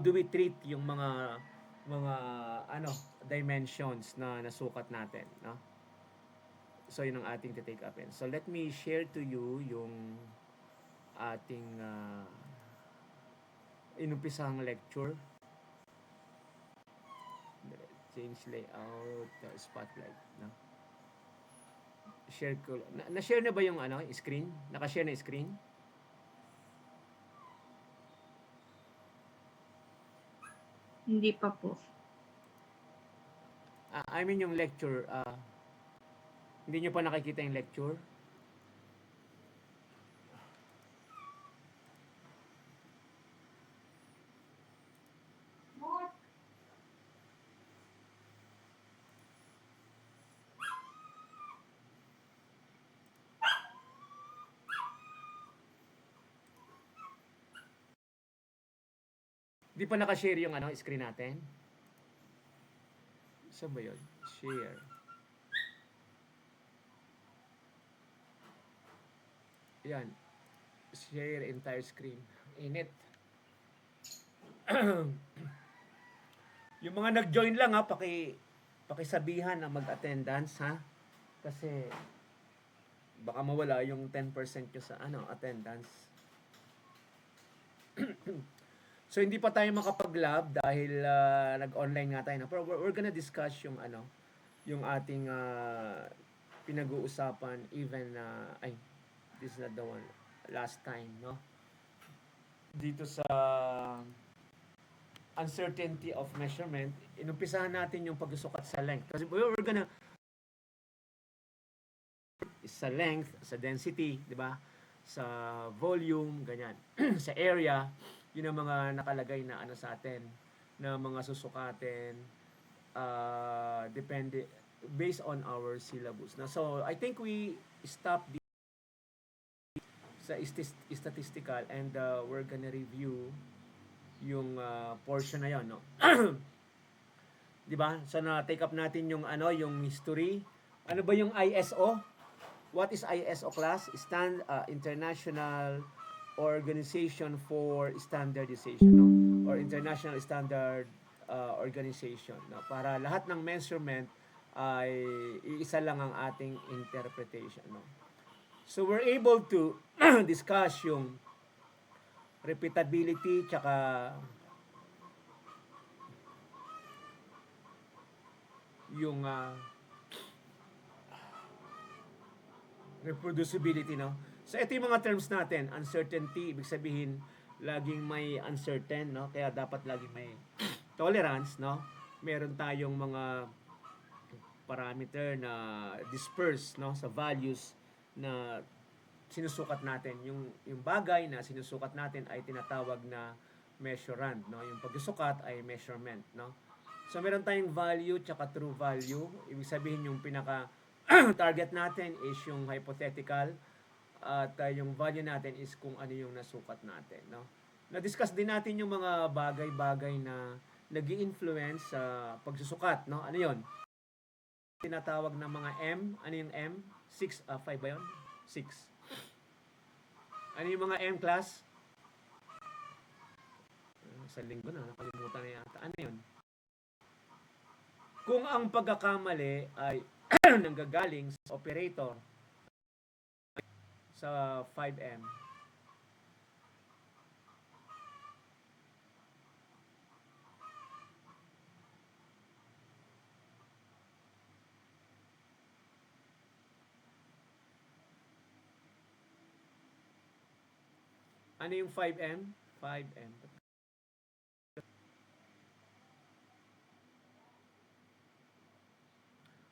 do we treat yung mga ano dimensions na nasukat natin, no? So yun ang ating take upin. So let me share to you yung ating inumpisang lecture. Change layout, spotlight, no? Share ko. Na-share na ba yung screen? Naka-share na screen? Hindi pa po. I mean yung lecture, hindi nyo pa nakikita yung lecture? Di pa naka-share yung screen natin? Saan ba yun? Share. Yan. Share entire screen. Init. Yung mga nag-join lang pakisabihan na mag-attendance ha. Kasi baka mawala yung 10% nyo sa attendance. So hindi pa tayo makapag-lab dahil nag-online nga tayo na. Pero we're gonna discuss yung yung ating pinag-uusapan even this is not the one last time, no? Dito sa uncertainty of measurement, inumpisahan natin yung pagsusukat sa length. Kasi we're gonna sa length, sa density, di ba? Sa volume, ganyan. Sa area, yun ang mga nakalagay na sa atin, na mga susukatin, depende, based on our syllabus. So, I think we stop sa statistical and we're gonna review yung portion na yon, no? Di ba? So, na-take up natin yung yung history. Ano ba yung ISO? What is ISO class? International Organization for Standardization, no? Or International Standard Organization, no? Para lahat ng measurement ay iisa lang ang ating interpretation, no? So we're able to discuss yung repeatability tsaka yung reproducibility, no? So ito yung mga terms natin. Uncertainty, ibig sabihin laging may uncertain, no? Kaya dapat laging may tolerance, no? Meron tayong mga parameter na disperse, no, sa values na sinusukat natin. Yung bagay na sinusukat natin ay tinatawag na measurand, no? Yung pagsusukat ay measurement, no? So meron tayong value tsaka true value. Ibig sabihin yung pinaka target natin is yung hypothetical at yung value natin is kung ano yung nasukat natin, no? Na-discuss din natin yung mga bagay-bagay na nag-i-influence sa pagsusukat, no? Ano yon? Tinatawag na mga M. Ano yung M? 6, 5 ba yun? 6. Ano yung mga M class? Sa linggo na, nakalimutan na yata. Ano yun? Kung ang pagkakamali ay nanggagaling sa operator sa 5M, ano yung 5M? 5M.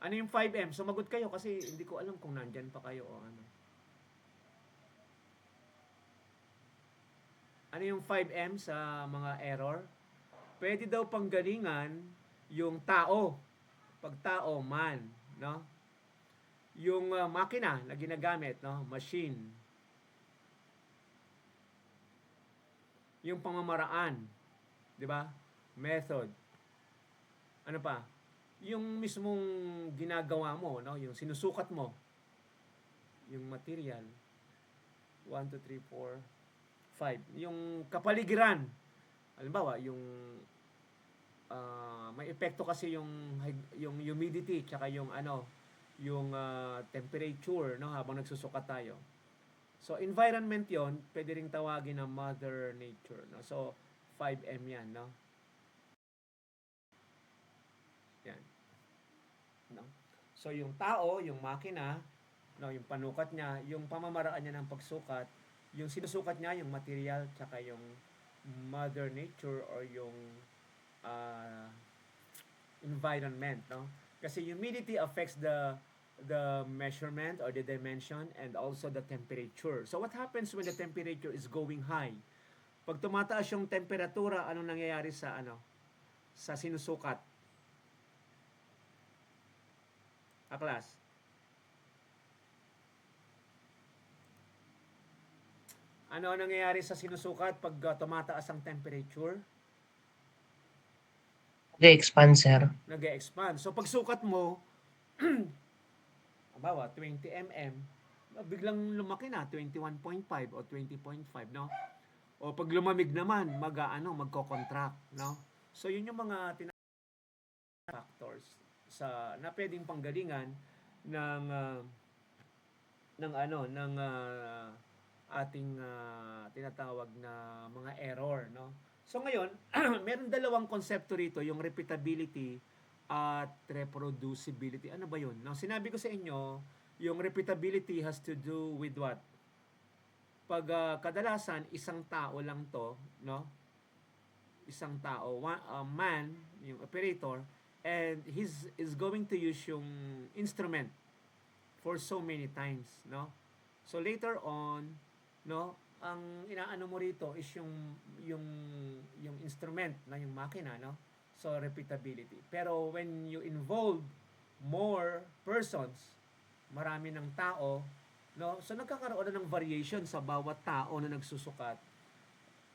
Ano yung 5M? Sumagot kayo kasi hindi ko alam kung nandyan pa kayo o ano. Ano yung 5M sa mga error? Pwede daw panggalingan yung tao. Pag tao, man, no? Yung makina na ginagamit, no? Machine. Yung pamamaraan, 'di ba? Method. Ano pa? Yung mismong ginagawa mo, no? Yung sinusukat mo. Yung material. 1, 2, 3, 4, 5. Yung kapaligiran halimbawa, yung may epekto kasi yung humidity tsaka yung temperature, no, habang nagsusukat tayo. So environment 'yon, pwede ring tawagin na Mother Nature, no. So 5M 'yan, no. Yan, no. So yung tao, yung makina, no, yung panukat niya, yung pamamaraan niya ng pagsukat, yung sinusukat niya, yung material, tsaka yung Mother Nature or yung uh, environment, no? Kasi humidity affects the measurement or the dimension and also the temperature. So what happens when the temperature is going high? Pag tumataas yung temperatura, anong nangyayari sa sinusukat? Aklas. Ano ang nangyayari sa sinusukat pag tumataas ang temperature? Nag-expand, sir. Nag-expand. So pag sukat mo, halimbawa 20 mm, biglang lumaki na 21.5 o 20.5, no? O pag lumamig naman, magko-contract, no? So yun yung mga factors na pwedeng panggalingan ng ating tinatawag na mga error, no? So ngayon, meron dalawang konsepto rito, yung repeatability at reproducibility. Ano ba yun? Now, sinabi ko sa inyo, yung repeatability has to do with what? Pag kadalasan, isang tao lang to, no? Isang tao, man, yung operator, and he's is going to use yung instrument for so many times, no? So later on, no, ang inaano mo rito is yung instrument na yung makina, no? So repeatability. Pero when you involve more persons, marami ng tao, no? So nagkakaroon na ng variation sa bawat tao na nagsusukat.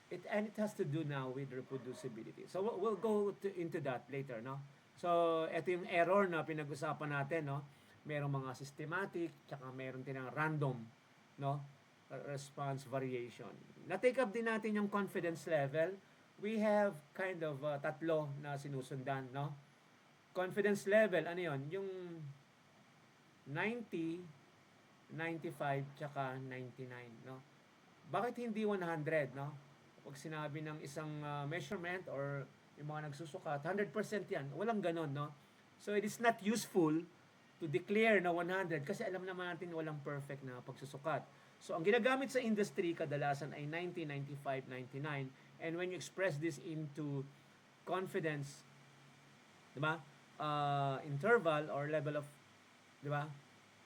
It has to do now with reproducibility. So we'll go into that later, no? So ito yung error na pinag-usapan natin, no? Merong mga systematic, tsaka meron din ng random, no? Response variation. Na-take up din natin yung confidence level. We have kind of tatlo na sinusundan, no? Confidence level, ano yon? Yung 90, 95, tsaka 99, no? Bakit hindi 100, no? Pag sinabi ng isang measurement or yung mga nagsusukat, 100% yan. Walang ganon, no? So it is not useful to declare na 100 kasi alam naman natin walang perfect na pagsusukat. So ang ginagamit sa industry kadalasan ay 90, 95, 99. And when you express this into confidence, 'di ba? Interval or level of, 'di ba?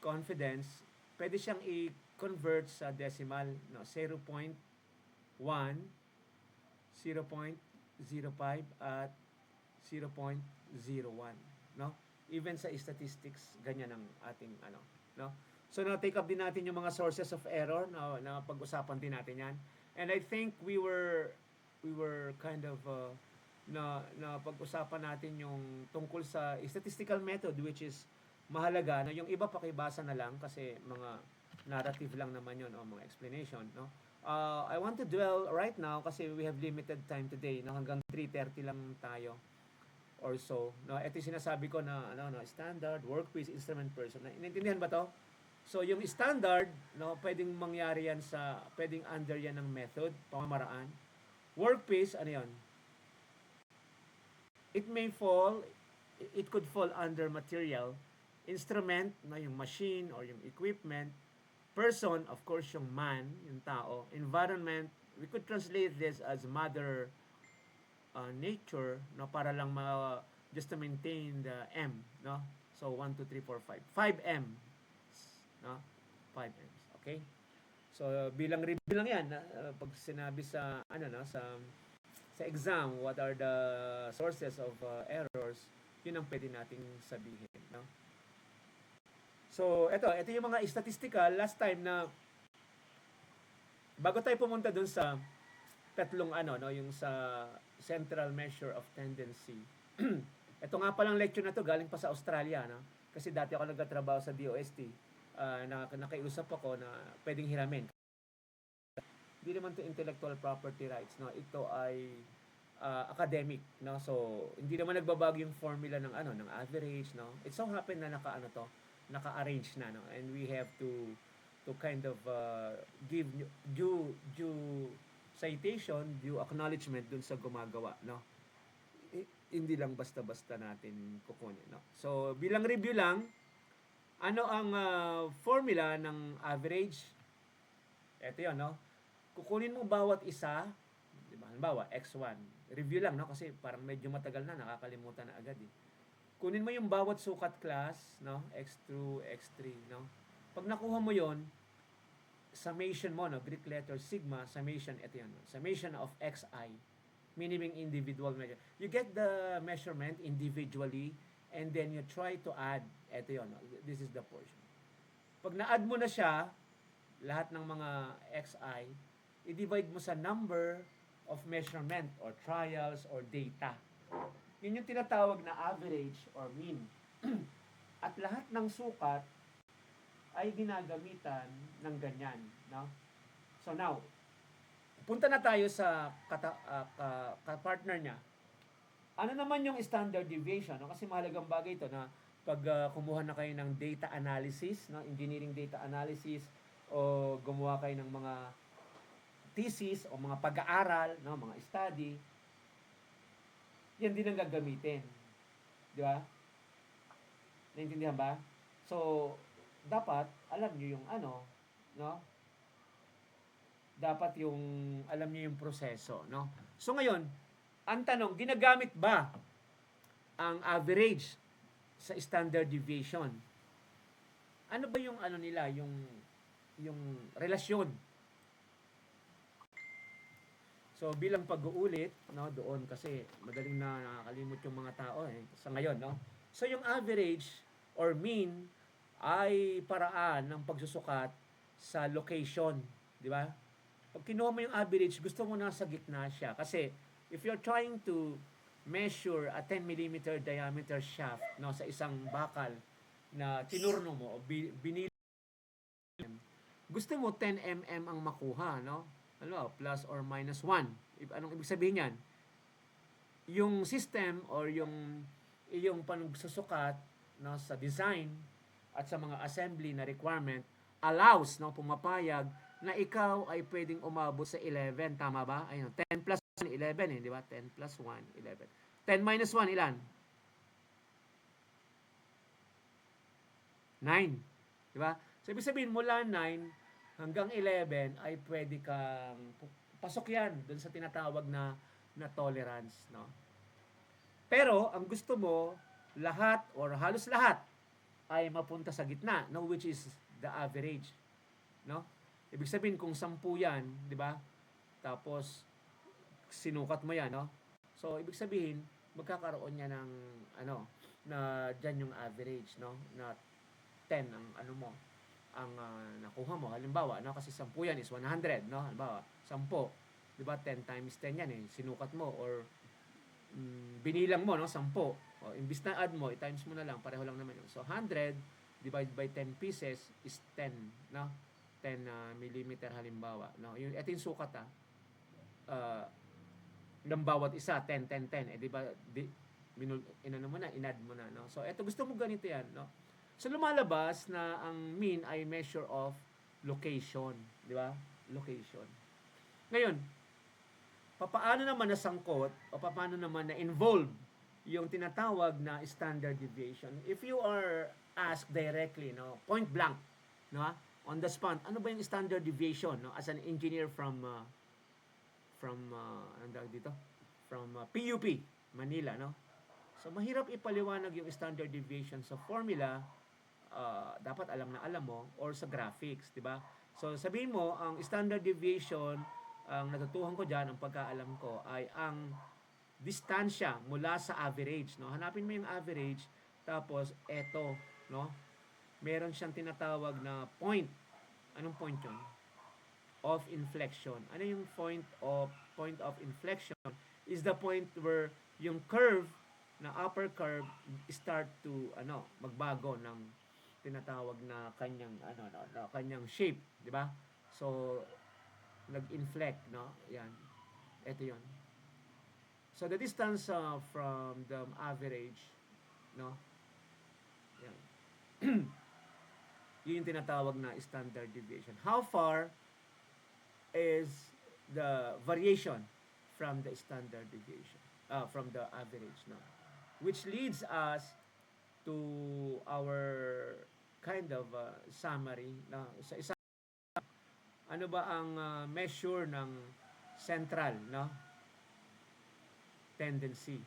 Confidence, pwede siyang i-convert sa decimal, no? 0.1, 0.05 at 0.01, no? Even sa statistics, ganyan ang ating no? So na-take up din natin yung mga sources of error na pag-usapan din natin yan. And I think we were kind of na pag-usapan natin yung tungkol sa statistical method, which is mahalaga na yung iba pakibasa na lang kasi mga narrative lang naman yun o mga explanation, no? I want to dwell right now kasi we have limited time today, no? Hanggang 3:30 lang tayo or so, no? Ito yung sinasabi ko na standard, workpiece, instrument, person. Inintindihan ba to? So yung standard, no, pwedeng mangyari yan pwedeng under yan ng method, pamamaraan. Workpiece, ano yan? It could fall under material. Instrument, no, yung machine or yung equipment. Person, of course, yung man, yung tao. Environment, we could translate this as mother nature, no, para lang just to maintain the M, no? So 1 2 3 4 5 5M, no? 5M's, okay? So bilang review lang 'yan, pag sinabi sa sa exam, what are the sources of errors, yun ang pwede nating sabihin, no? So ito yung mga statistical last time na bago tayo pumunta dun sa tatlong yung sa central measure of tendency. Ito nga palang lecture na to galing pa sa Australia, no? Kasi dati ako nagtatrabaho sa DOST. Nakiusap ako na pwedeng hiramin. Hindi naman to intellectual property rights, no? Ito ay academic, no? So hindi naman nagbabago yung formula ng ng average, no? It so happen na naka-arrange na, no? And we have to kind of give due citation, due acknowledgement dun sa gumagawa, no? Hindi lang basta-basta natin kukunin, no? So bilang review lang, ano ang formula ng average? Ito 'yon, no? Kukunin mo bawat isa, di ba? Halimbawa, x1. Review lang, no? Kasi parang medyo matagal na, nakakalimutan na agad, eh. Kunin mo yung bawat sukat class, no? X2, X3, no? Pag nakuha mo yon, summation mo, no? Greek letter sigma, summation, ito yun, no? Summation of xi, meaning individual measure. You get the measurement individually, and then you try to add, ito yun, no? This is the portion. Pag na-add mo na siya, lahat ng mga xi, i-divide mo sa number of measurement or trials or data. Yun yung tinatawag na average or mean. At lahat ng sukat ay ginagamitan ng ganyan, no? So now, punta na tayo sa partner niya. Ano naman yung standard deviation, no? Kasi mahalagang bagay ito na pag kumuha na kayo ng data analysis, no? Engineering data analysis, o gumawa kayo ng mga thesis o mga pag-aaral, no, mga study, yan din ang gagamitin. Di ba? Naintindihan ba? So, dapat alam niyo yung no? Dapat yung alam niyo yung proseso, no? So ngayon, ang tanong, ginagamit ba ang average sa standard deviation? Ano ba yung nila, yung relasyon? So bilang pag-uulit, no, doon kasi madaling na nakakalimot yung mga tao sa ngayon, no. So yung average or mean ay paraan ng pagsusukat sa location, di ba? Pag kinuha mo yung average, gusto mo nasa gitna siya kasi if you're trying to measure a 10 millimeter diameter shaft, no, sa isang bakal na tinurno mo o binili, gusto mo 10 mm ang makuha, no? Ano, plus or minus 1. Anong ibig sabihin yan? Yung system or yung pagsusukat, no, sa design at sa mga assembly na requirement allows, no, pumapayag na ikaw ay pwedeng umabot sa 11. Tama ba? Ayun, 10 plus 1, 11 eh, di ba? 10 plus 1, 11. 10 minus 1, ilan? 9. Di ba? So, ibig sabihin, mula 9 hanggang 11 ay pwede kang pasok yan dun sa tinatawag na tolerance, no? Pero ang gusto mo, lahat or halos lahat ay mapunta sa gitna, no, which is the average, no? Ibig sabihin kung 10 yan, di ba? Tapos sinukat mo yan, no? So ibig sabihin magkakaroon niya ng na diyan yung average, no? Na 10 ang mo, ang nakuha mo. Halimbawa, no, kasi 10 yan is 100, no? Halimbawa, 10, 'di ba? 10 times 10 yan eh. Sinukat mo or binilang mo, no, 10. O imbis na add mo, i-times mo na lang, pareho lang naman yun. So 100 divided by 10 pieces is 10, no? 10 millimeter halimbawa, no? Yung ito yung sukat ng bawat isa, 10 10 10. Eh di ba inad mo na, no? So ito gusto mo ganito yan, no? So lumalabas na ang mean ay measure of location, di ba? Location. Ngayon, paano naman nasangkot o paano naman na involve yung tinatawag na standard deviation? If you are asked directly, no, point blank, no, on the spot, ano ba yung standard deviation, no, as an engineer from PUP Manila, no? So mahirap ipaliwanag yung standard deviation sa formula. Dapat alam mo or sa graphics, di ba? So sabihin mo ang standard deviation, ang natutuhan ko diyan, ang pagkaalam ko ay ang distansya mula sa average, no? Hanapin mo yung average, tapos eto, no? Meron siyang tinatawag na point. Anong point 'yon? Of inflection. Ano yung point of inflection? Is the point where yung curve na upper curve start to magbago ng tinatawag na kanyang kanyang shape, di ba? So nag-inflect, no? Yan. Ito 'yon. So the distance from the average, no? Yan. Yun yung tinatawag na standard deviation. How far is the variation from the standard deviation, from the average, no? Which leads us to our kind of summary na sa isa, ano ba ang measure ng central, no, tendency.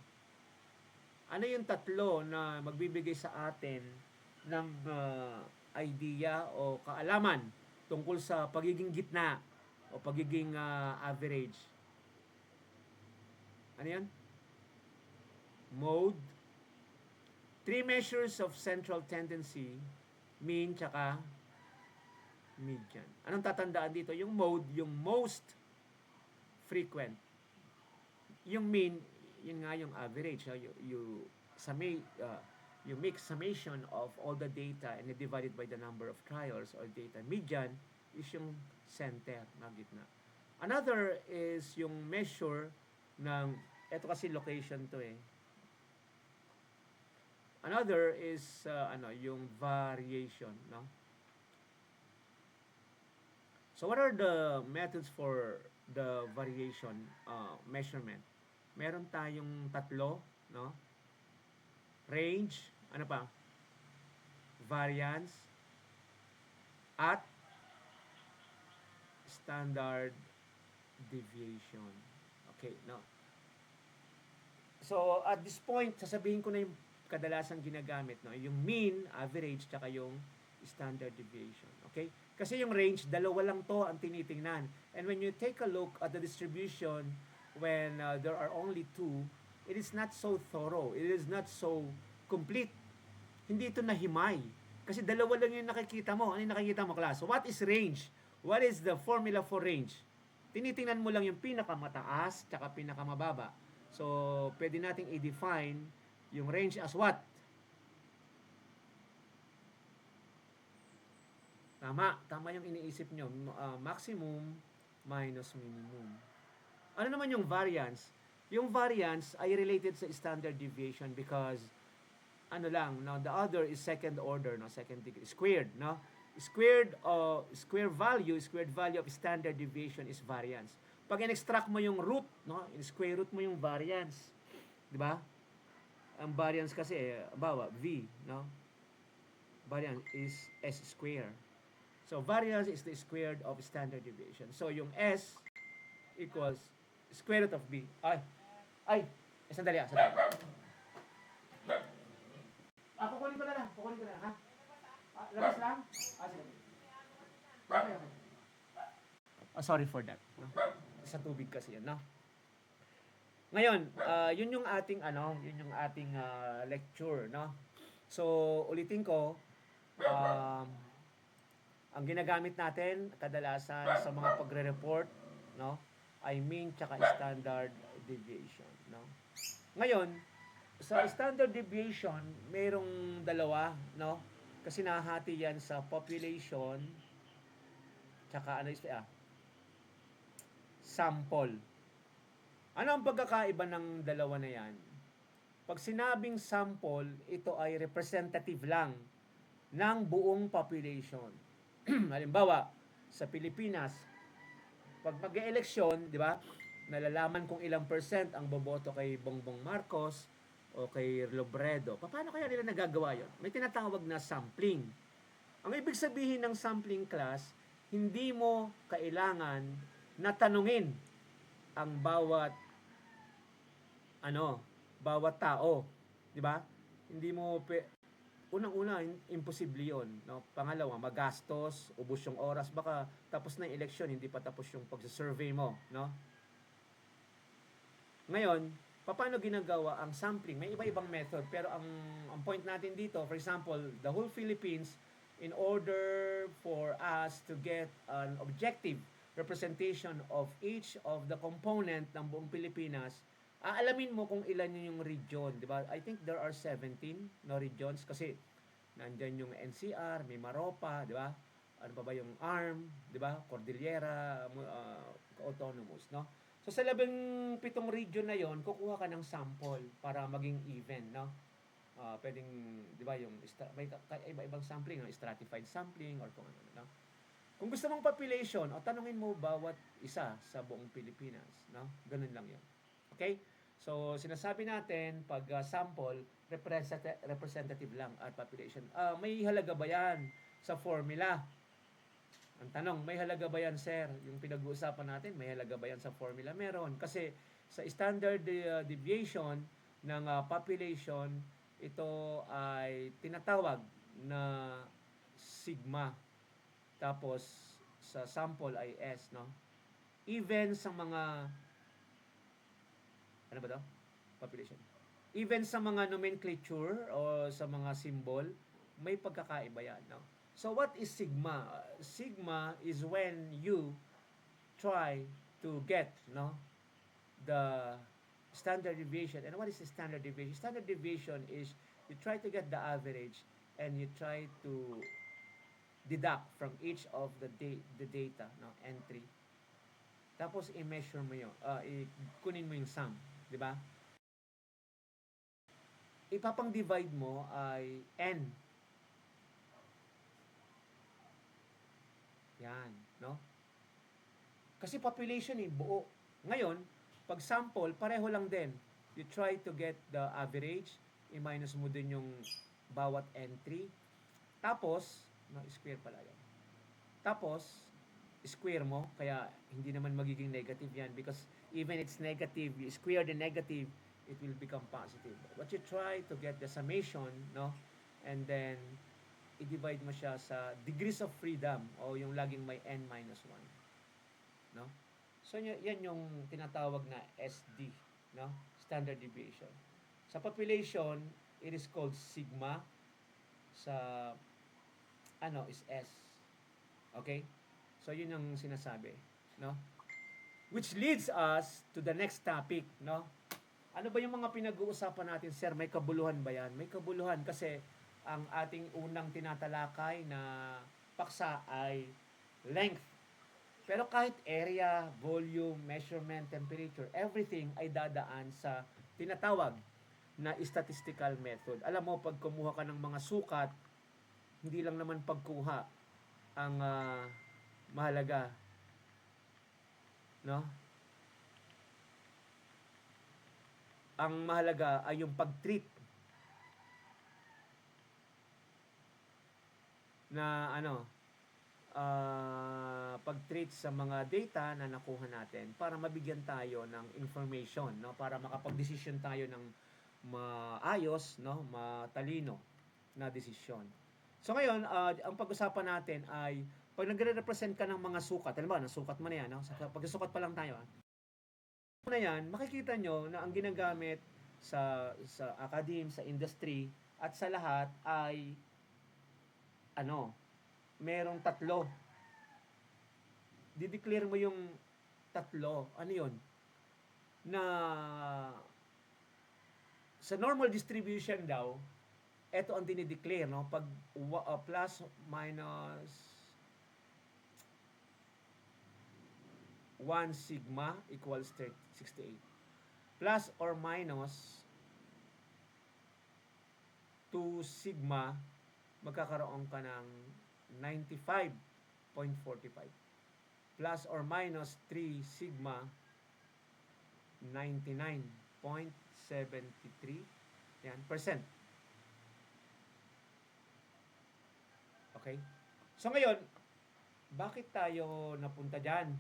Ano yung tatlo na magbibigay sa atin ng idea o kaalaman tungkol sa pagiging gitna o pagiging average? Ano yan? Mode, three measures of central tendency, mean, tsaka median. Anong tatandaan dito? Yung mode, yung most frequent. Yung mean, yun nga yung average. You make summation of all the data and you divide it by the number of trials or data. Median is yung center na gitna. Another is yung measure ng, eto kasi location to eh. Another is yung variation, no? So what are the methods for the variation measurement? Meron tayong tatlo, no? Range, ano pa? Variance at standard deviation. Okay, no? So at this point, sasabihin ko na yung kadalasang ginagamit, no? Yung mean, average, tsaka yung standard deviation. Okay? Kasi yung range, dalawa lang to ang tinitingnan. And when you take a look at the distribution, when there are only two, it is not so thorough. It is not so complete. Hindi ito nahimay. Kasi dalawa lang yung nakikita mo. Ano yung nakikita mo, class? So what is range? What is the formula for range? Tinitingnan mo lang yung pinakamataas tsaka pinakamababa. So, pwede nating i-define yung range as what? Tama yung iniisip nyo. Maximum minus minimum. Ano naman yung variance? Yung variance ay related sa standard deviation because the other is second order, no, second degree, squared, no? Squared value of standard deviation is variance. Pag in-extract mo yung root, no, in-square root mo yung variance, di ba? Ang variance kasi bawa v, no? Variance is s square. So variance is the squared of standard deviation. So yung s equals square root of b. Sandali. Kukunin ko na lang, ha? Labas lang? Sige. Okay. Sorry for that. No? Sa tubig kasi yan, no? Ngayon, yun yung ating lecture, no? So, ulitin ko, ang ginagamit natin kadalasan sa mga pagre-report, no, ay mean tsaka standard deviation, no? Ngayon, sa standard deviation, mayroong dalawa, no? Kasi nahati yan sa population tsaka sample. Ano ang pagkakaiba ng dalawa na yan? Pag sinabing sample, ito ay representative lang ng buong population. Halimbawa, sa Pilipinas, pag mag-eleksyon, di ba, nalalaman kung ilang percent ang boboto kay Bongbong Marcos o kay Robredo. Paano kaya nila nagagawa yon? May tinatawag na sampling. Ang ibig sabihin ng sampling, class, hindi mo kailangan na tanungin ang bawat tao, di ba? Hindi mo unang-una, imposible yun, no? Pangalawa, magastos, ubos yung oras, baka tapos na yung eleksyon, hindi pa tapos yung pag-survey mo, no? Ngayon, paano ginagawa ang sampling? May iba-ibang method, pero ang point natin dito, for example, the whole Philippines, in order for us to get an objective representation of each of the component ng buong Pilipinas, aalamin mo kung ilan yung region, di ba? I think there are 17 no regions kasi nandyan yung NCR, may Maropa, di ba? Ano pa ba yung ARM, di ba? Cordillera, autonomous, no? So sa 17 region na yon, kukuha ka ng sample para maging even, no? Pwedeng, di ba, yung may iba-ibang sampling, no? Stratified sampling or kung ano, no? Kung gusto mong population, o tanungin mo bawat isa sa buong Pilipinas, no? Ganun lang yun. Okay? So, sinasabi natin, pag sample, representative lang at population. May halaga ba yan sa formula? Ang tanong, may halaga ba yan, sir? Yung pinag-uusapan natin, may halaga ba yan sa formula? Meron. Kasi sa standard deviation ng population, ito ay tinatawag na sigma. Tapos, sa sample ay S, no? Even sa mga, ano ba to? Population. Even sa mga nomenclature o sa mga symbol, may pagkakaiba yan, no? So, what is sigma? Sigma is when you try to get, no, the standard deviation. And what is the standard deviation? Standard deviation is you try to get the average and you try to deduct from each of the data, no, entry. Tapos i-measure mo 'yon. Kunin mo yung sum, 'di ba? Ipapang divide mo ay n. Yan, no? Kasi population buo. Ngayon, pag sample, pareho lang din. You try to get the average, i-minus mo din yung bawat entry. Tapos, no, square pala yan. Tapos, square mo, kaya hindi naman magiging negative yan because even it's negative, you square the negative, it will become positive. But you try to get the summation, no? And then, i-divide mo siya sa degrees of freedom o yung laging may n minus 1. No? So, yan yung tinatawag na SD, no? Standard deviation. Sa population, it is called sigma. Sa is S. Okay? So, yun yung sinasabi, no? Which leads us to the next topic, no? Ano ba yung mga pinag-uusapan natin, sir? May kabuluhan ba yan? May kabuluhan kasi ang ating unang tinatalakay na paksa ay length. Pero kahit area, volume, measurement, temperature, everything ay dadaan sa tinatawag na statistical method. Alam mo, pag kumuha ka ng mga sukat, hindi lang naman pagkuha ang mahalaga, no? Ang mahalaga ay yung pag-treat na pag-treat sa mga data na nakuha natin para mabigyan tayo ng information, no, para makapag-desisyon tayo ng maayos, no, matalino na desisyon. So ngayon, ang pag-usapan natin ay pag nagre-represent ka ng mga sukat, halimbawa, nasukat mo na yan, no? Pag-sukat pa lang tayo, na yan, makikita nyo na ang ginagamit sa academe, sa industry, at sa lahat ay merong tatlo. Dideclare mo yung tatlo. Ano yun? Na sa normal distribution daw, ito ang dinideclare, no? Pag plus minus 1 sigma equals 68. Plus or minus 2 sigma, magkakaroon ka ng 95.45. Plus or minus 3 sigma, 99.73 yan, percent. Okay? So ngayon, bakit tayo napunta dyan?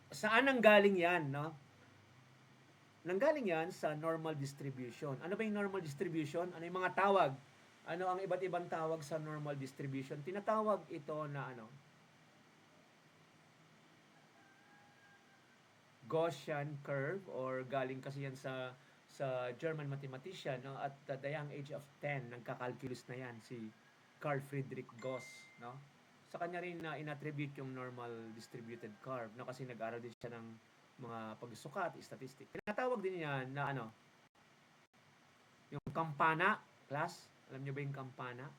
Saan ang galing yan, no? Nanggaling yan sa normal distribution. Ano ba yung normal distribution? Ano yung mga tawag? Ano ang iba't ibang tawag sa normal distribution? Tinatawag ito na Gaussian curve, or galing kasi yan sa German mathematician, no? At the young age of 10, nagka-calculus na yan si Carl Friedrich Gauss, no? Sa kanya rin na inattribute yung normal distributed curve, no? Kasi nag-aral din siya ng mga pagsukat, statistic. Tinatawag din yan na yung kampana, class. Alam niyo ba yung kampana?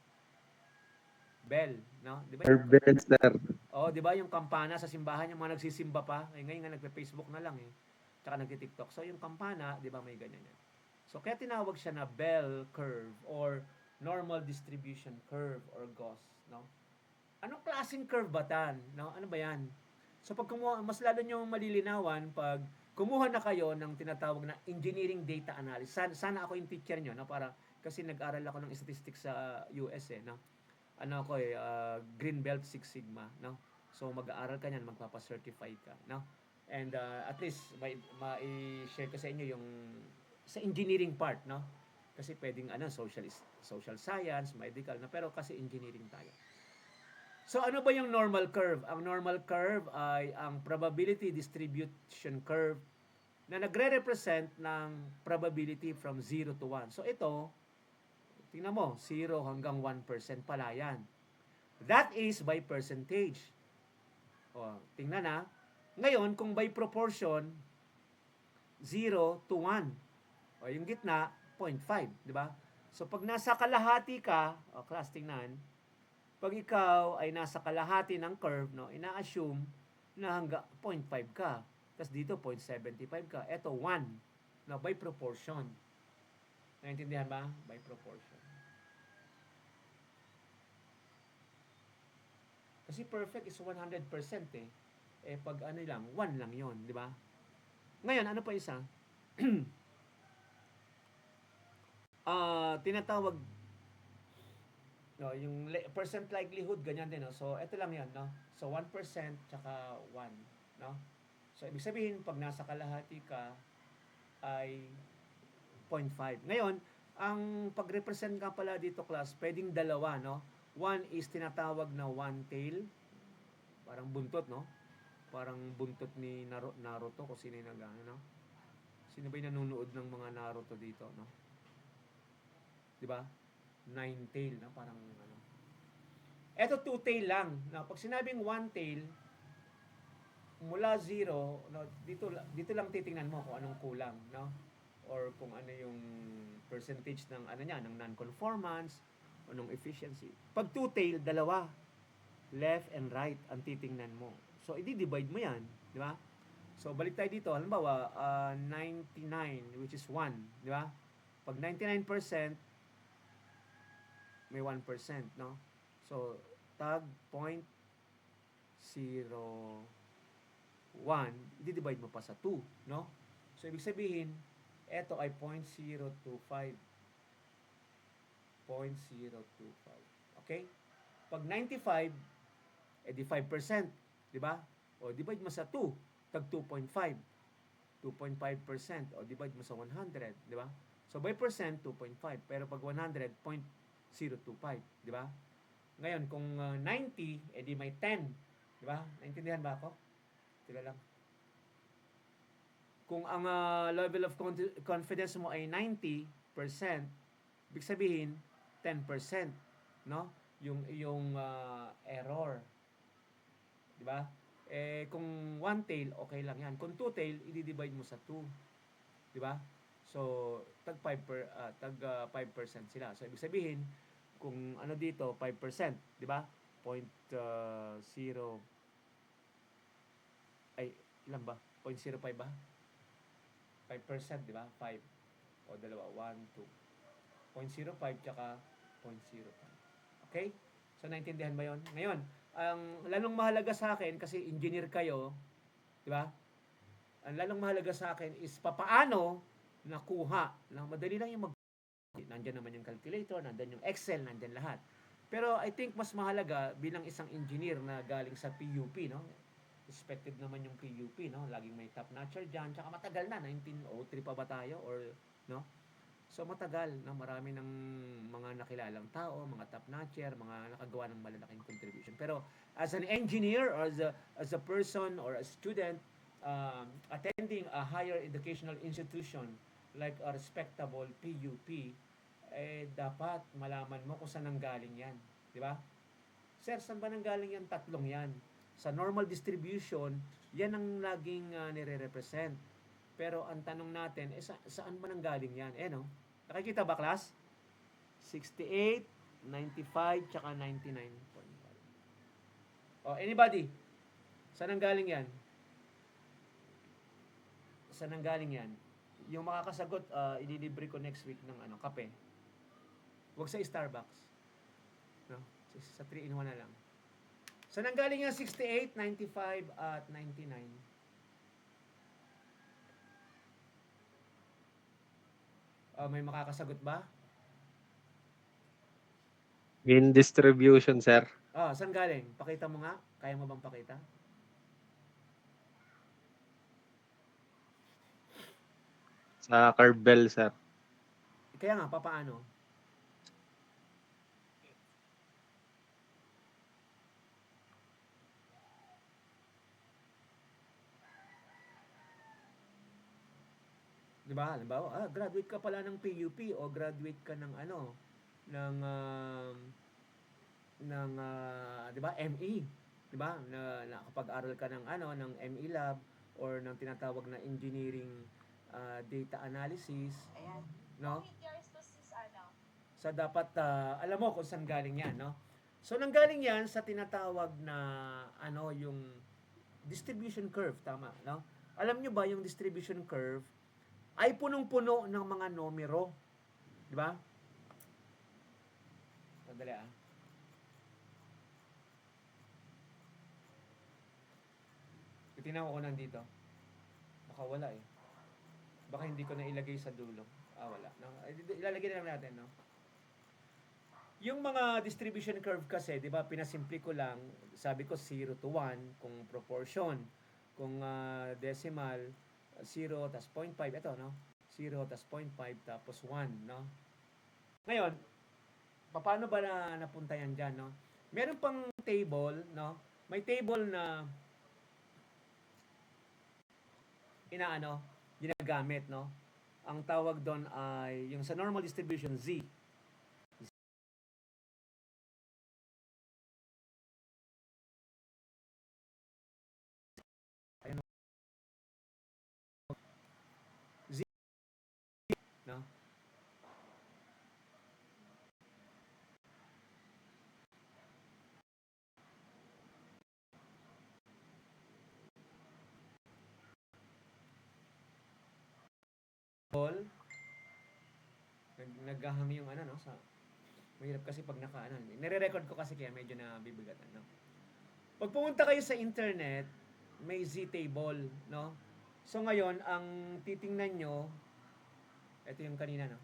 Bell, no? Di ba? Bell, sir. Oh, di ba yung kampana sa simbahan, yung mga nagsisimba pa, eh, ngayon nga nagpe-Facebook na lang eh. Tsaka nagti-TikTok. So yung kampana, di ba may ganyan yan. So kaya tinawag siya na bell curve or normal distribution curve or GAUSS, no? Anong klaseng curve ba tan? No? Ano ba yan? So pag kumuha, mas lalo nyo malilinawan pag kumuha na kayo ng tinatawag na engineering data analysis. Sana ako yung teacher nyo, no? Para, kasi nag-aral ako ng statistics sa US eh, no? Ano ako eh, Green Belt Six Sigma, no? So mag-aaral ka niyan, magpapa-certify ka, no? And at least mai-share ko sa inyo yung sa engineering part, no? Kasi pwedeng social science, medical na, pero kasi engineering tayo. So ano ba yung normal curve? Ang normal curve ay ang probability distribution curve na nagre-represent ng probability from 0 to 1. So ito, tingnan mo, 0 hanggang 1% pala yan. That is by percentage. O, tingnan na. Ngayon, kung by proportion, 0 to 1. O, yung gitna, 0.5. Di ba? So, pag nasa kalahati ka, o, class, tingnan, pag ikaw ay nasa kalahati ng curve, no, ina-assume na hanggang 0.5 ka. Tapos dito, 0.75 ka. Ito, 1. No, by proportion. Naintindihan ba? By proportion. Kasi perfect is 100% eh. Eh, pag ano lang, 1 lang yon, di ba? Ngayon, ano pa isa? Tinatawag, no, yung percent likelihood, ganyan din, no? So, ito lang yan, no? So, 1% tsaka 1, no? So, ibig sabihin, pag nasa kalahati ka, ay 0.5. Ngayon, ang pag-represent ka pala dito, class, pwedeng dalawa, no? One is tinatawag na one tail. Parang buntot, no? Parang buntot ni Naruto, kung sino yung no? Sino ba yung nanonood ng mga Naruto dito, no? Di ba? Nine tail, no? Parang ano. Eto two tail lang. No? Pag sinabing one tail, mula 0, no, dito lang titingnan mo kung anong kulang, no? Or kung ano yung percentage ng ano niya, ng non-conformance o ng efficiency. Pag two tail, dalawa. Left and right ang titingnan mo. So, i-divide mo yan, di ba? So, balik tayo dito. Halimbawa, 99, which is 1, di ba? Pag 99%, may 1%, no? So, tag 0.01, i-divide mo pa sa 2, no? So, ibig sabihin, ito ay 0.025. 0.025. Okay? Pag 95, di 5%, di ba? O divide mo sa 2, tag 2.5. 2.5%, o divide mo sa 100, di ba? So by percent 2.5, pero pag 100, 0.025, di ba? Ngayon kung 90, di may 10, di ba? Naintindihan ba ako? Tila lang. Kung ang level of confidence mo ay 90%, ibig sabihin 10%, no? Yung error. Di ba? Eh, kung one tail, okay lang yan. Kung two tail, i-divide mo sa 2. Di ba? So, tag 5% sila. So, ibig sabihin, kung ano dito, 5%, di ba? 0. Ay, ilan ba? 0.05 ba? 5%, di ba? 5. O, dalawa. 1, 2. 0.05 tsaka 0.05. Okay? So, naintindihan ba yon? Ngayon, ang lalong mahalaga sa akin, kasi engineer kayo, di ba? Ang lalong mahalaga sa akin is papaano nakuha. Madali lang yung nandyan naman yung calculator, nandyan yung Excel, nandyan lahat. Pero I think mas mahalaga bilang isang engineer na galing sa PUP, no? Respected naman yung PUP, no? Laging may top notcher dyan. Tsaka matagal na, 1903 pa ba tayo? Or, no? So matagal, no? Marami ng mga nakilalang tao, mga top notcher, mga nakagawa ng malalaking contribution. Pero as an engineer or as a person or a student attending a higher educational institution like a respectable PUP, dapat malaman mo kung saan nanggaling yan. Di ba? Sir, saan ba nanggaling yan? Tatlong yan. Sa normal distribution, yan ang laging nire-represent. Pero ang tanong natin, saan ba nanggaling yan? No? Nakikita ba, class? 68, 95, tsaka 99. Anybody? Saan ang galing yan? Saan ang galing yan? Yung makakasagot, ililibre ko next week ng kape. Huwag sa Starbucks. No? Sa 3-in-1 na lang. Saan ang galing yan? 68, 95, at 99. May makakasagot ba? Gain distribution, sir. Saan galing? Pakita mo nga. Kaya mo bang pakita? Sa Carbell, sir. Kaya nga, papaano? Di ba? Halimbawa, graduate ka pala ng PUP o graduate ka ng di ba, ME. Di ba? Nakapag-aral ka ng ng ME lab or ng tinatawag na engineering data analysis. Ayan. No? Yours to sis, So dapat alam mo kung saan galing 'yan, no? So nanggaling 'yan sa tinatawag na yung distribution curve, tama, no? Alam nyo ba yung distribution curve ay punong-puno ng mga numero, di ba? Sandali Titingnan ko nandito. Baka wala eh. Baka hindi ko na ilagay sa dulo. Wala. Ilalagay na lang natin, no? Yung mga distribution curve kasi, di ba, pinasimple ko lang, sabi ko 0 to 1 kung proportion. Kung decimal, 0 tas 0.5, ito, no? 0 tas 0.5 tapos 1, no? Ngayon, paano ba napunta yan dyan, no? Meron pang table, no? May table na ginagamit, no? Ang tawag doon ay yung sa normal distribution Z. Z, no? Naghahami yung no, sa mahirap kasi pag nire-record ko kasi kaya medyo nabibigatan, no? Pag pumunta kayo sa internet, may Z-table, no? So ngayon, ang titingnan nyo, ito yung kanina, no?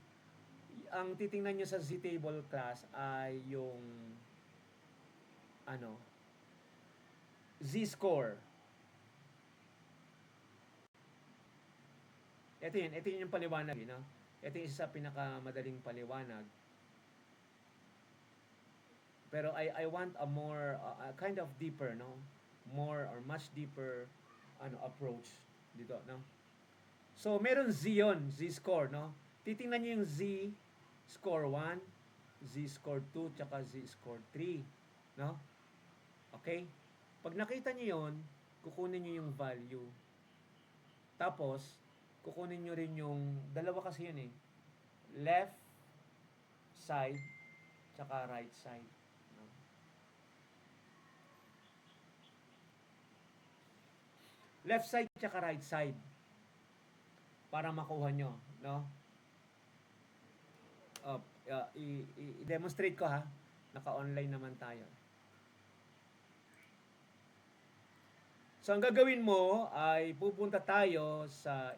Ang titingnan nyo sa Z-table class ay yung Z-score. Ito yun yung paliwanag, no? Ito yung isa sa pinakamadaling paliwanag. Pero I want a more kind of deeper, no? More or much deeper approach dito, no? So meron Z yun, Z-score, no? Titingnan niyo yung Z-score 1, Z-score 2, tsaka Z-score 3, no? Okay? Pag nakita niyo yun, kukunin niyo yung value. Tapos kukunin nyo rin yung, dalawa kasi yun eh, left side tsaka right side. No? Left side tsaka right side para makuha nyo, no? I-demonstrate ko ha. Naka-online naman tayo. So ang gagawin mo ay pupunta tayo sa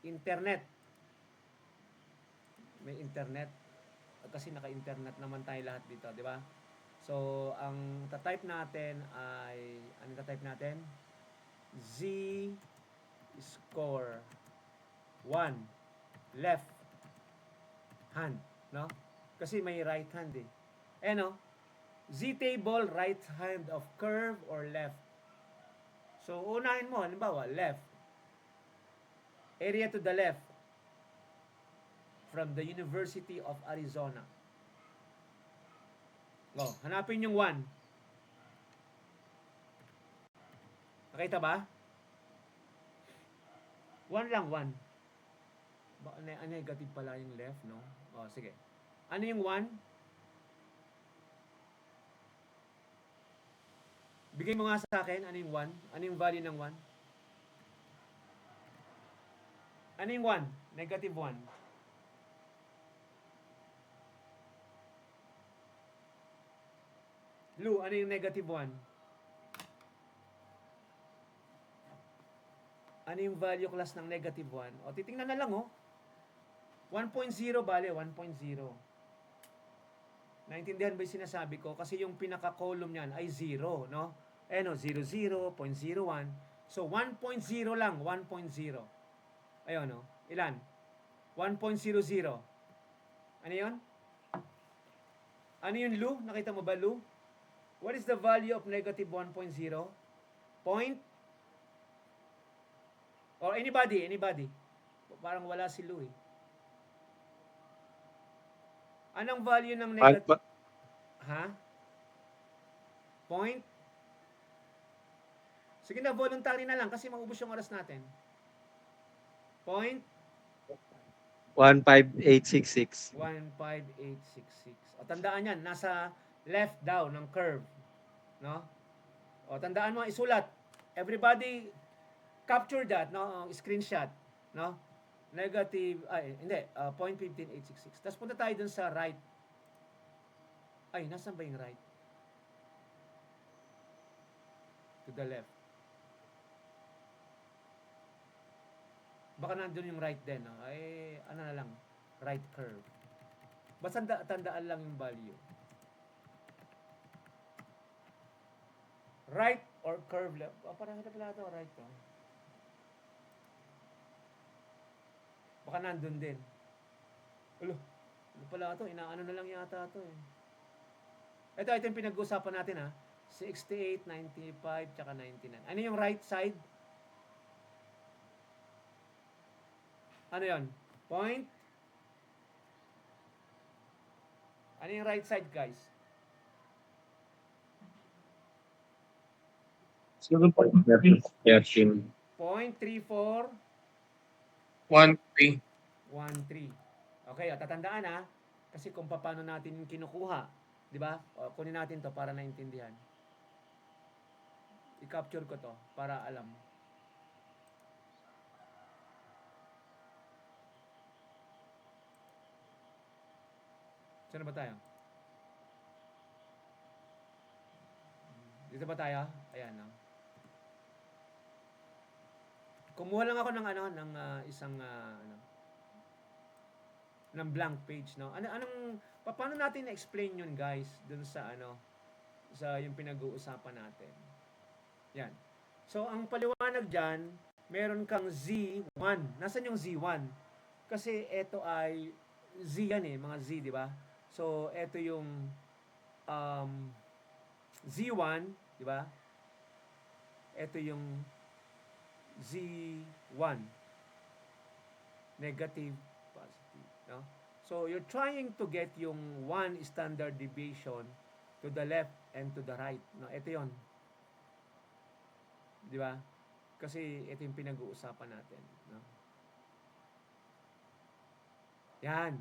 internet. May internet kasi naka-internet naman tayo lahat dito, di ba? So ang ta-type natin ay ta-type natin? Z score 1 left hand, no? Kasi may right hand eh. Z table right hand of curve or left. So unahin mo, halimbawa left. Area to the left from the University of Arizona. Hanapin yung 1. Nakita ba? 1 lang, 1. Negative pala yung left, no? Sige. Ano yung 1? Bigay mo nga sa akin, ano yung 1? Ano yung value ng 1? Ano yung 1? Negative 1. Lu, ano yung negative 1? Ano yung value class ng negative 1? O, titingnan na lang, oh. 1.0, bale, 1.0. Naintindihan ba yung sinasabi ko? Kasi yung pinaka-column niyan ay 0, no? Eh, no, 0, 0, 0.01. So, 1.0 lang, 1.0. Ayun, no? Ilan? 1.00. Ano yun? Ano yun, Lu? Nakita mo ba, Lu? What is the value of negative 1.0? Point? Or anybody? Parang wala si Lu, eh. Anong value ng negative? Ha? Point? Sige na, voluntary na lang kasi maubos yung oras natin. Point? 15866. 15866. O, tandaan yan, nasa left daw ng curve. No? O, tandaan mo, isulat. Everybody, capture that, no? Screenshot. No? Negative, hindi, 0.15866. Tapos punta tayo dun sa right. Ay, nasan ba yung right? To the left. Baka nandun yung right din. No? Ay, ano na lang, right curve. Basta tandaan lang yung value. Right or curve left. Parang hirap pala ito, right. Oh. Baka nandun din. Ulo, ano pala ito? Inaano na lang yata ito eh. Ito yung pinag-uusapan natin ha. 68, 95, tsaka 99. Ano yung right side? Ano yon? Point? Ano yung right side, guys? 13. Point 34 1-3. 13. Okay, tatandaan ha. Kasi kung paano natin kinukuha, di ba? Kunin natin to para naintindihan. I-capture ko to para alam. Saan ba tayo? Dito ba tayo? Ayan, no? Kumuha lang ako ng isang ng blank page, no? Paano natin na-explain yun, guys, dun sa sa yung pinag-uusapan natin. Yan. So, ang paliwanag diyan, meron kang Z1. Nasaan yung Z1? Kasi ito ay Z yan eh, mga Z, di ba? So, ito yung Z1, di ba? Ito yung Z1. Negative, positive, no? So, you're trying to get yung one standard deviation to the left and to the right, no? Ito yon. Di ba? Kasi ito yung pinag-uusapan natin, no? Yan.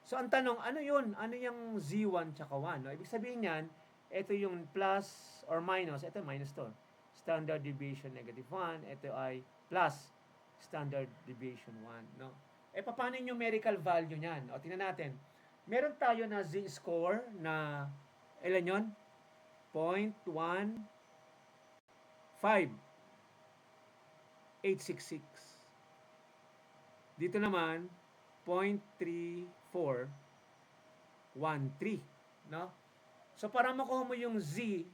So, ang tanong, ano yun? Ano yung Z1 tsaka 1? No? Ibig sabihin yan, ito yung plus or minus. Ito minus to. Standard deviation negative 1. Ito ay plus standard deviation 1. No? Paano yung numerical value niyan? O, tingnan natin. Meron tayo na z-score na, ilan yun? 0.15866. Dito naman, 0.3413, no? So para makuha mo yung z,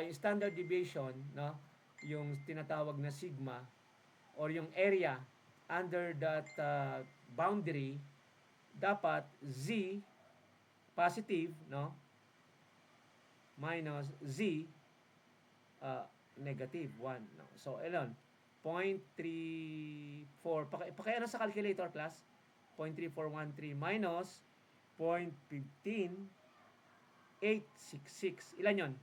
yung standard deviation, no? Yung tinatawag na sigma or yung area under that boundary, dapat z positive, no? Minus z negative 1, no? So ilan? 0.34 pakiano sa calculator class. 0.3413 minus 0.15866. Ilan yon?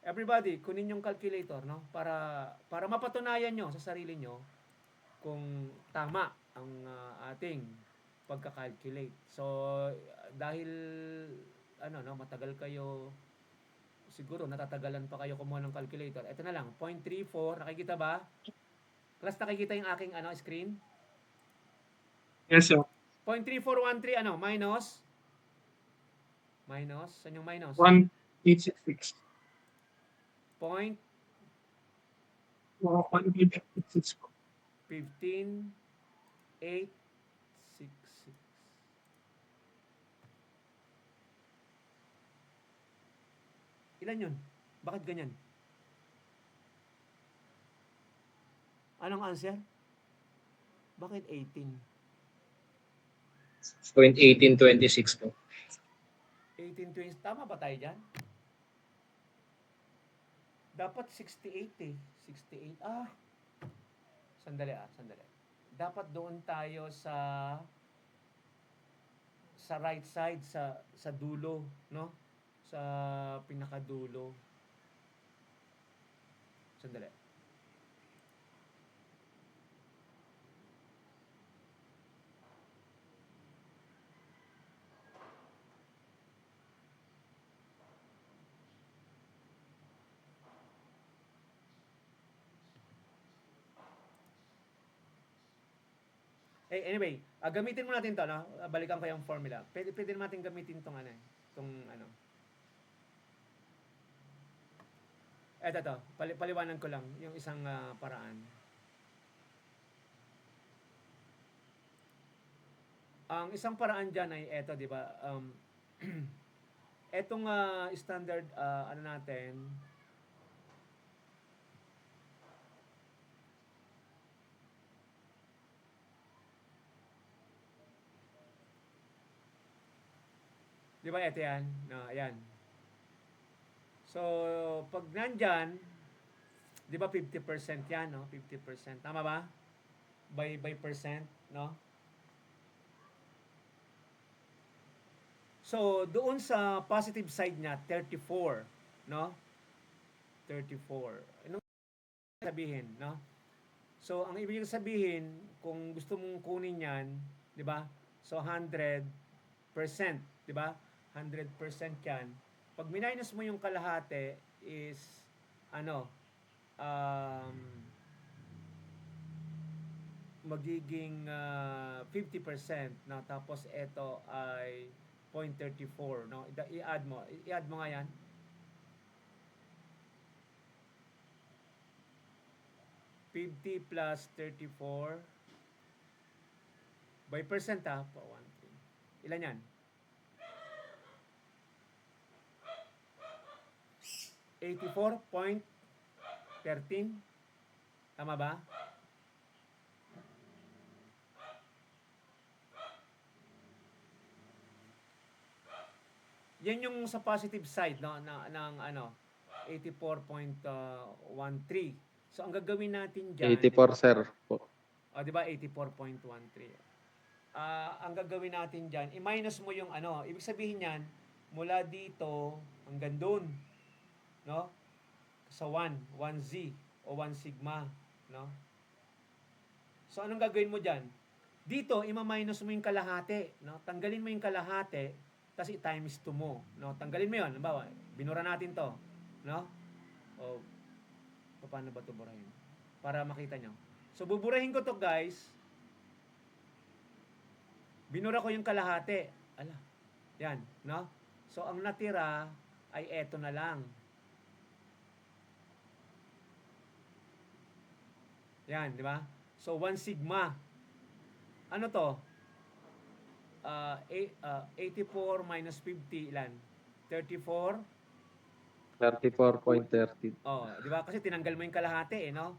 Everybody, kunin yung calculator, no? Para mapatunayan nyo sa sarili nyo kung tama ang ating pagka-calculate. So, dahil matagal kayo siguro natatagalan pa kayo kumuha ng calculator. Ito na lang, 0.34. Nakikita ba? Class, nakikita yung aking screen? Yes, sir. 0.3413, minus? Minus? Saan yung minus? 1866. Point 1866 po. 15,866. Ilan yun? Bakit ganyan? Anong answer? Bakit 18? 0.1826 po. 1820. Tama ba tayo dyan? Dapat 68 eh. 68. Sandali. Dapat doon tayo sa right side, sa dulo, no? Sa pinakadulo. Sandali. Anyway, gamitin mo natin 'to, no? Balikan ko yung formula. Pwede natin gamitin tong ano. Ito, paliwanag ko lang yung isang paraan. Ang isang paraan diyan ay eto, 'di ba? Etong standard natin, di ba ito yan? No, ayan. So, pag nandyan, di ba 50% yan, no? 50%. Tama ba? By percent, no? So, doon sa positive side niya, 34, no? 34. Anong sabihin, no? So, ang ibig sabihin, kung gusto mong kunin yan, di ba? So, 100%, di ba? 100% yan. Pag minus mo yung kalahati is, magiging 50%, no? Tapos, ito ay 0.34, no? I-add mo nga yan. $50 plus 34 by percent 1.3. Ilan yan? 84.13. Tama ba? Yan yung sa positive side, no, ng 84.13. So ang gagawin natin diyan, 84, sir. Po. di ba 84.13. Ang gagawin natin diyan, i-minus mo yung ibig sabihin niyan mula dito hanggang doon, no? Sa 1Z o 1 sigma, no? So anong gagawin mo diyan? Dito i-minus mo yung kalahati, no? Tanggalin mo yung kalahati, tapos i-times 2 mo, no? Tanggalin mo 'yon, halimbawa, binura natin 'to, no? O paano ba 'to burahin? Para makita nyo. So buburahin ko 'to, guys. Binura ko yung kalahati. Yan, no? So ang natira ay eto na lang. Yan, di ba? So 1 sigma. Ano to? 84 minus 50 ilan? 34. 34.30. Di ba? Kasi tinanggal mo yung kalahati, no?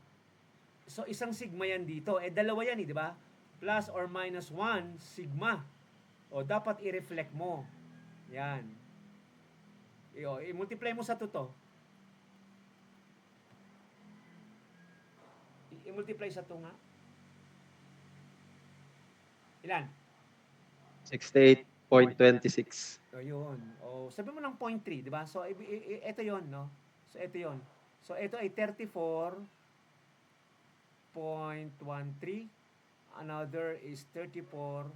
So isang sigma yan dito. Dalawa yan, di ba? Plus or minus 1 sigma. Dapat i-reflect mo. Yan. I-multiply mo sa 2 to. I-multiply sa 2 nga. Ilan? 68.26. Yun. Sabi mo ng 0.3, di ba? So, ito yon, no? So, ito yon. So, ito ay 34.13. Another is 34.13,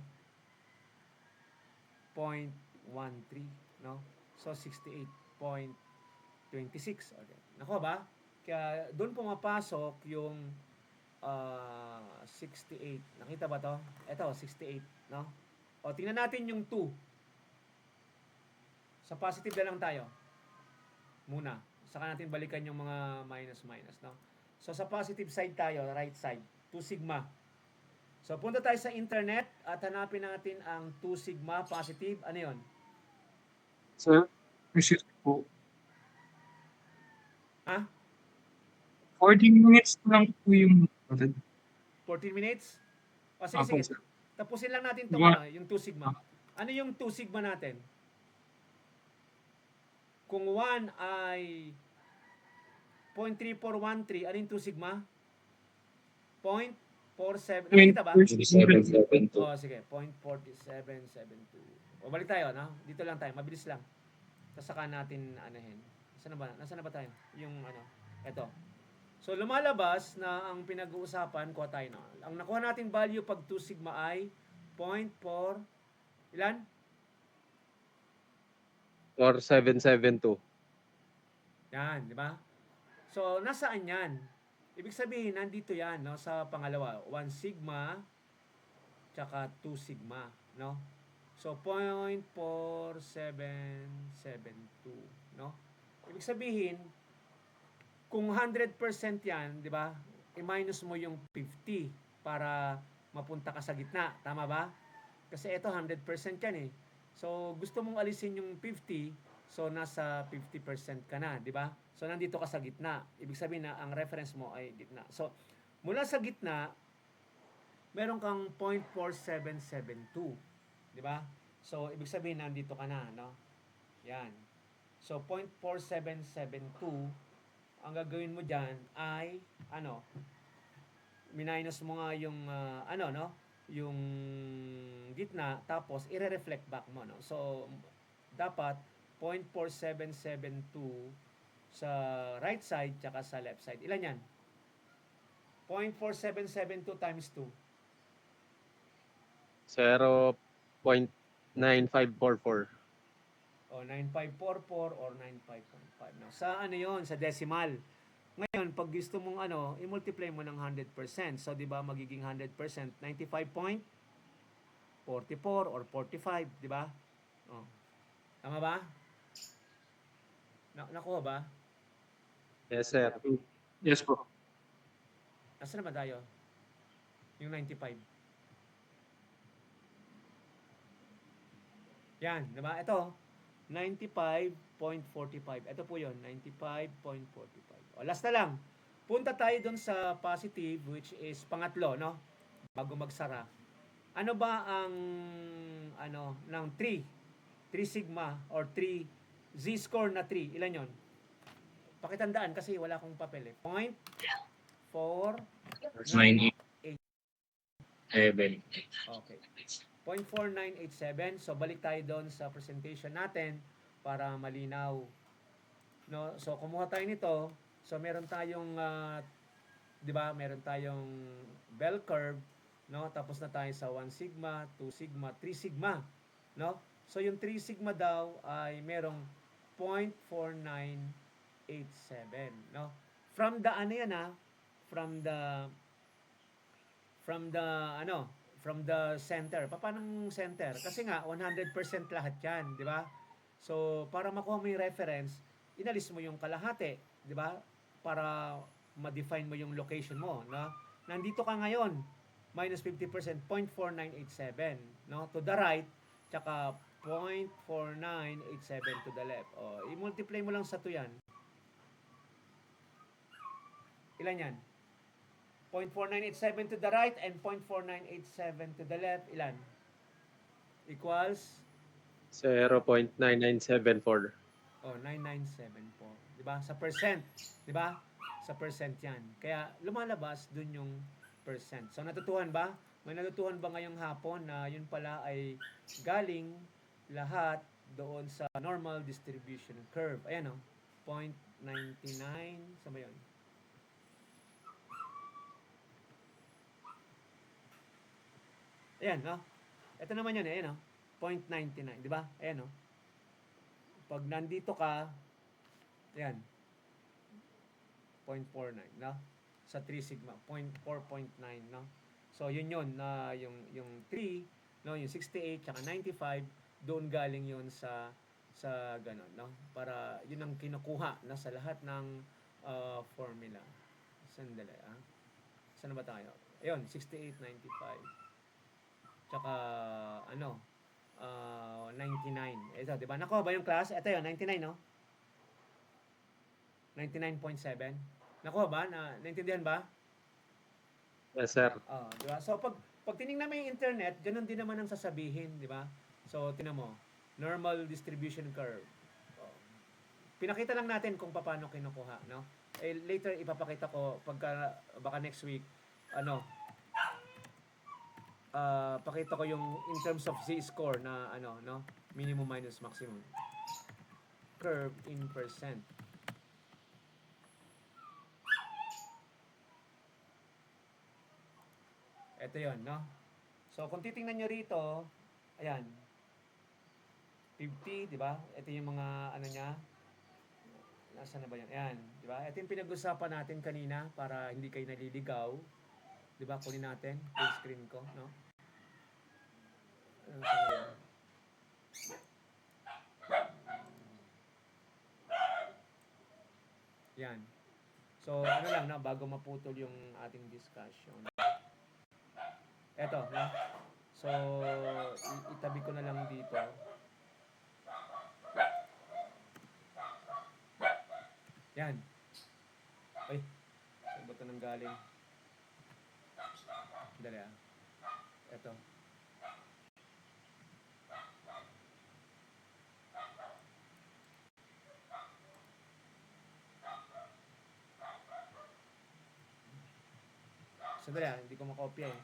no? So, 68.13. 26. Okay. Nako ba? Kaya doon pumapasok yung 68. Nakita ba to? Ito, 68. No? O, tingnan natin yung 2. Sa positive na lang tayo. Muna. Saka natin balikan yung mga minus. No? So, sa positive side tayo, right side. 2 sigma. So, punta tayo sa internet at hanapin natin ang 2 sigma positive. Ano yun? Sir, receipt po. Ha? 40 minutes lang po yung 14 minutes? O, sige, Apo, sige. sir. Tapusin lang natin itong Wa- yung 2 sigma. Ano yung 2 sigma natin? Kung 1 ay 0.3413, ano yung 2 sigma? 0.47. Nakita ba? 2772. Oh, sige. 0.4772. O, balik tayo, no? Dito lang tayo. Mabilis lang. Tapos saka natin, anahin. Nasaan na ba tayo? Yung, eto. So, lumalabas na ang pinag-uusapan, kuha tayo, no? Ang nakuha nating value pag 2 sigma ay 0.4, ilan? 4772. Yan, di ba? So, nasaan yan? Ibig sabihin, nandito yan, no? Sa pangalawa, 1 sigma, tsaka 2 sigma, no? So, 0.4772, no? Ibig sabihin, kung 100% yan, di ba? I-minus mo yung 50 para mapunta ka sa gitna. Tama ba? Kasi ito 100% yan eh. So, gusto mong alisin yung 50, so nasa 50% ka na, di ba? So, nandito ka sa gitna. Ibig sabihin na ang reference mo ay gitna. So, mula sa gitna, meron kang 0.4772, di ba? So, ibig sabihin nandito ka na, no? Yan. So, 0.4772, ang gagawin mo dyan ay, minus mo nga yung, no? Yung gitna, tapos i-reflect back mo, no? So, dapat 0.4772 sa right side tsaka sa left side. Ilan yan? 0.4772 times 2. 0.9544. O 9544 or 95.5. No? Sa ano yon? Sa decimal. Ngayon, pag gusto mong i-multiply mo ng 100%. So, di ba, magiging 100%, 95.44 or 45, di ba? Oh. Tama ba? Nakuha ba? Yes, sir. Yes po. Nasaan naman tayo? Yung 95. Yan, di ba? Ito, 95.45. Ito po yon, 95.45. O, last na lang. Punta tayo dun sa positive, which is pangatlo, no? Bago magsara. Ano ba ang, ng 3? 3 sigma or 3 z-score na 3. Ilan yon? Pakitandaan kasi wala akong papel eh. 0.4. 98. Okay. 0.4987. So, balik tayo doon sa presentation natin para malinaw. No? So, kumuha tayo nito. So, meron tayong, di ba, meron tayong bell curve. No? Tapos na tayo sa 1 sigma, 2 sigma, 3 sigma. No? So, yung 3 sigma daw ay merong 0.4987. No? From the, from the center. Paano center? Kasi nga 100% lahat 'yan, 'di ba? So, para makuha mo yung reference, inalis mo yung kalahati, 'di ba? Para ma-define mo yung location mo, no? Nandito ka ngayon, minus 50%, 0.4987, no? To the right, tsaka 0.4987 to the left. O, i-multiply mo lang sa 2 yan. Ilan yan? 0.4987 to the right and 0.4987 to the left. Ilan? Equals? 0.9974. Oh, 9974. 'Di ba? Sa percent, 'di ba? Sa percent 'yan. Kaya lumalabas dun yung percent. So natutuhan ba? May natutuhan ba ngayong hapon na yun pala ay galing lahat doon sa normal distribution curve. Ayan, 0.99. Saan ba yun? Ayan, ito naman yun, ayan, 0.99, di ba? Ayan, pag nandito ka, Yan. 0.49, no? Sa 3 sigma, 4.9, no? So, yun na yung 3, no, yung 68 tsaka 95, doon galing yun sa ganun, no? Para yun ang kinukuha na sa lahat ng formula. Sandali, ah. Saan na ba tayo? Ayun, 68, 95. Tsaka, 99. Ito, di ba? Nakuha ba yung class? Ito yun, 99, no? 99.7. Nakuha ba? Naintindihan ba? Yes, sir. Di ba? So, pag tinignan mo yung internet, ganun din naman ang sasabihin, di ba? So, tinan mo, normal distribution curve. Oh. Pinakita lang natin kung paano kinukuha, no? Later, ipapakita ko, baka next week, pakita ko yung in terms of z-score na, no? Minimum minus maximum. Curve in percent. Ito yon, no? So, kung titingnan nyo rito, ayan, 50, di ba? Ito yung mga, niya, nasaan na ba yan? Ayan, di ba? Ito yung pinag-usapan natin kanina para hindi kayo naliligaw. Di ba? Kunin natin yung screen ko, no? Ano sa ngayon? Yan. So, lang, no? Bago maputol yung ating discussion. Eto, no? So, itabi ko na lang dito. Yan. Ay, saan ba ito nang galing? Dali, ah. Eto. Sandali, ah. Hindi ko makopya eh.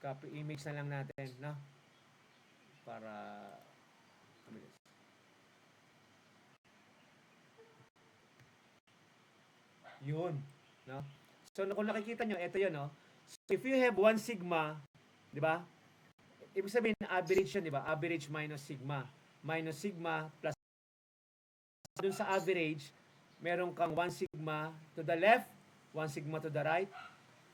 Copy image na lang natin, no? Para mabilis. Yun, no? So, kung nakikita nyo, ito yun, no? So, if you have 1 sigma, di ba? Ibig sabihin, average yun, di ba? Average minus sigma. Minus sigma plus dun sa average, meron kang 1 sigma to the left, 1 sigma to the right.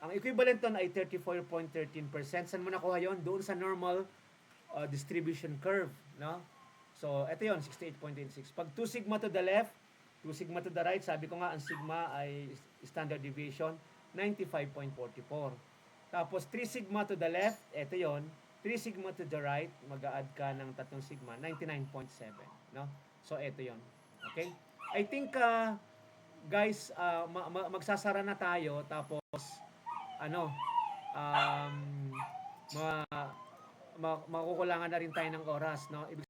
Ang equivalent nun ay 34.13%. Saan mo nakuha yun? Doon sa normal distribution curve, no? So, ito yun, 68.86. Pag 2 sigma to the left, 2 sigma to the right, sabi ko nga, ang sigma ay standard deviation, 95.44. Tapos, 3 sigma to the left, ito yun, 3 sigma to the right, mag-a-add ka ng 3 sigma, 99.7, no? So, ito yun. Okay? I think, guys, magsasara na tayo, tapos, makukulangan na rin tayo ng oras, no? Ibig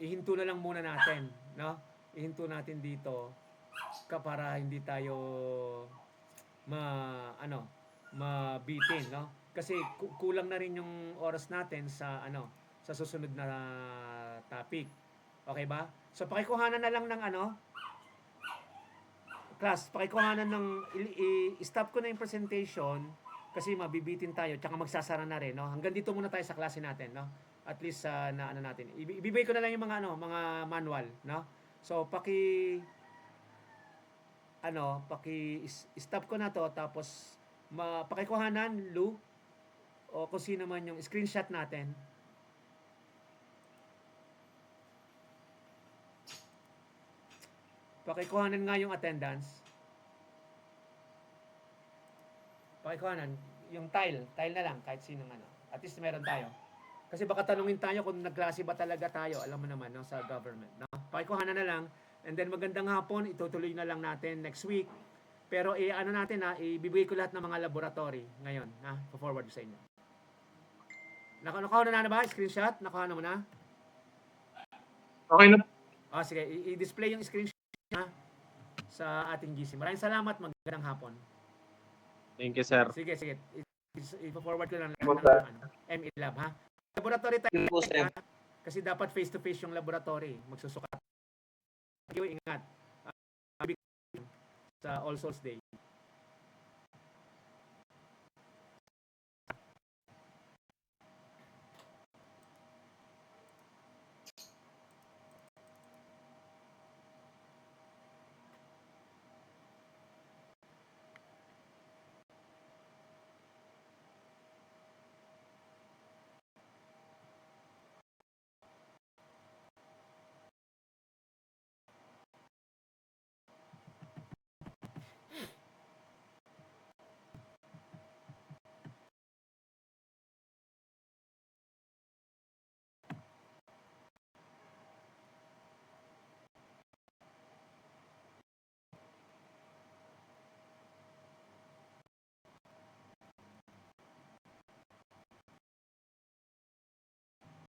ihinto na lang muna natin, no? Ihinto natin dito para hindi tayo mabitin, no? Kasi kulang na rin yung oras natin sa sa susunod na topic. Okay ba? So pakikuhanan na lang ng class, pakikuhanan ng i-stop ko na yung presentation kasi mabibitin tayo tsaka magsasara na rin, no? Hanggang dito muna tayo sa klase natin, no? At least na natin. Ibibigay ko na lang yung mga mga manual, no? So stop ko na to tapos pakikuhanan Lou o kung sino man yung screenshot natin. Pakikuhanan nga yung attendance. Pakikuhanan yung tile na lang kahit sino at least meron tayo. Kasi baka tanungin tayo kung nagklase ba talaga tayo, alam mo naman, no, sa government, no? Pakikuhanan na lang and then magandang hapon, itutuloy na lang natin next week. Pero ibibigay ko lahat ng mga laboratory ngayon, ha? Po-forward ko sa inyo. Nakuha na ba? Screenshot? Nakuha na mo na? Okay na. Sige, i-display yung screenshot sa ating GC. Maraming salamat, magandang hapon. Thank you, sir. Sige. I-forward ko lang ng ME Lab, ha? Laboratory tayo, kasi dapat face-to-face yung laboratory. Magsusukat. Ingat. Sa All Souls Day.